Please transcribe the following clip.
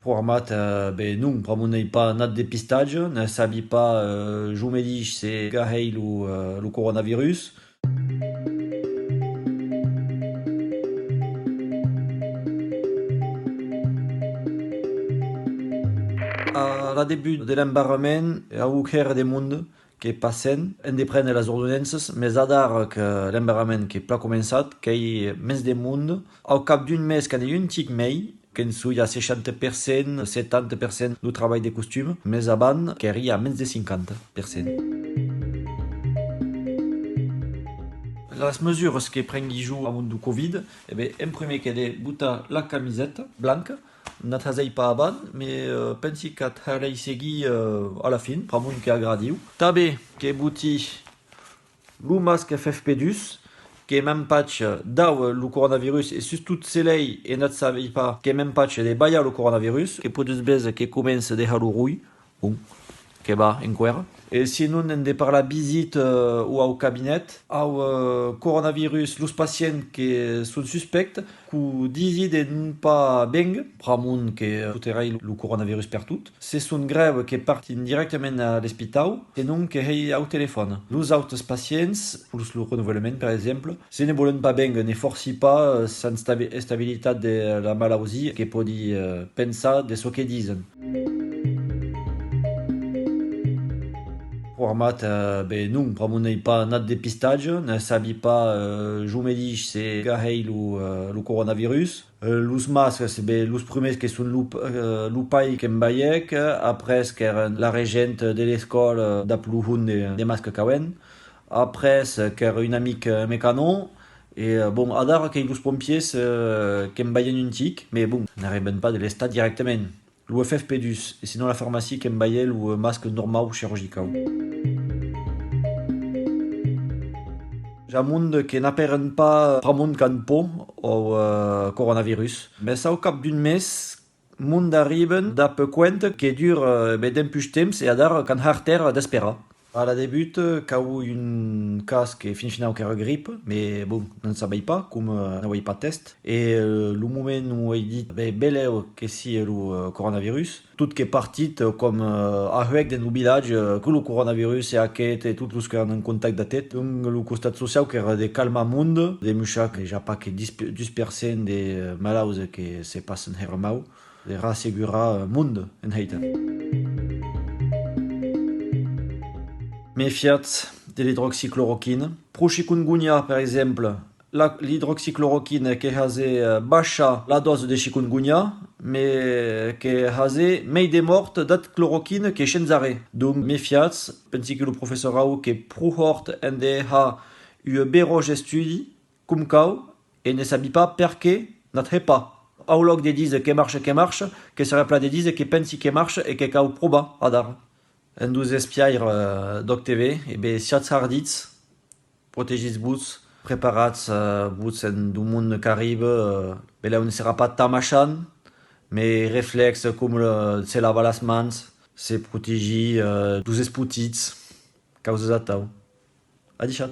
Format, non, pramonei pas nat dépistage, ne sabi pas joumedich c'est gaheil ou le coronavirus. A la début de l'embarrement, a eu cher de monde que passen, en de prendre les ordonnances, mais a dar que l'embarrament que pla començat, qu'ei mens de monde, au cap d'un mes qu'en un tic mei, qu'en sou hi a 60%, 70% du treball de costum, mais abans qu'hi a mens de 50%. Les mesures que prengui jou amunt du Covid, en primer qu'elle est buta la camisette blanca, not hazei pas abans, mais pensi qu'at harei segui à la fin, pramunt que agradiu. Tabe, que buti lu masque FFP2, que même patch dau le coronavirus et sus tout selei et not savei pas que même patch de baya le coronavirus, que podus bez que commence de halu rouille, bon, que va en quer. Et sinon, on de par la visite ou au cabinet, au coronavirus, los patients qui sont suspects, qui disent de ne pas beng, pramun que puterai le coronavirus per tout, ce sont grèves qui partent directement à l'hôpital, et non que hay au téléphone. Los autres patients, pour le renouvellement par exemple, si ne volen pas beng, ne forci pas sans stabilité de la maladie, que podi penser de ce que disent. Format, non, pramonei pas nat dépistage, ne sabi pas joumedich c'est gaheil ou le coronavirus. Los masques, c'est los primers que sont lupai qu'en baiec, après qu'eren la régente de l'école d'apluhun de masques kawen, après qu'er une amique mécano, et bon, adar que los pompiers qu'en baien un tic, mais bon, n'arriben pas de l'estat directement. Lo FFP2, et sinon la pharmacie qu'en baien ou masque normal ou chirurgical. Jamund que n'aperen pas pramund kan po au coronavirus. Mais au cap d'un mes, mund arriben da peu quent que dure d'empuix temps et adar kan harter d'espera. À la début, cau un cas que fin au grippe, mais bon, non savais pas, comme n'avais pas test. Et le moment où il dit beleu que si le coronavirus, tout qui est parti comme avec des village que le coronavirus et aquest et tout ce qui est en contact de tête. Donc le constat social qui est de calme à monde, des mouchacs, déjà pas que 10% des malades qui se passent en hermau, de rassegura monde en heita. Méfiat de l'hydroxychloroquine. Pro chikungunya, par exemple, l'hydroxychloroquine qui a baixa la dose de chikungunya, mais qui a mei de mort dat chloroquine qui est chenzare. Donc, méfiat, pensi que le professeur Rao qui pro hort NDH eu beroge studi, cum cau, et ne sabi pas perque n'atre pas. Aulog de disent que marche, que serait plat de disent que pensi que marche et que cau proba, adar. En douz espiair doc TV, e be siats harditz, protegits bouts, preparats bouts en du monde carib, be là on ne sera pas tamachan, mais réflexe comme se lava las mans, se protegi douz esputits, causas atau. Adi chat.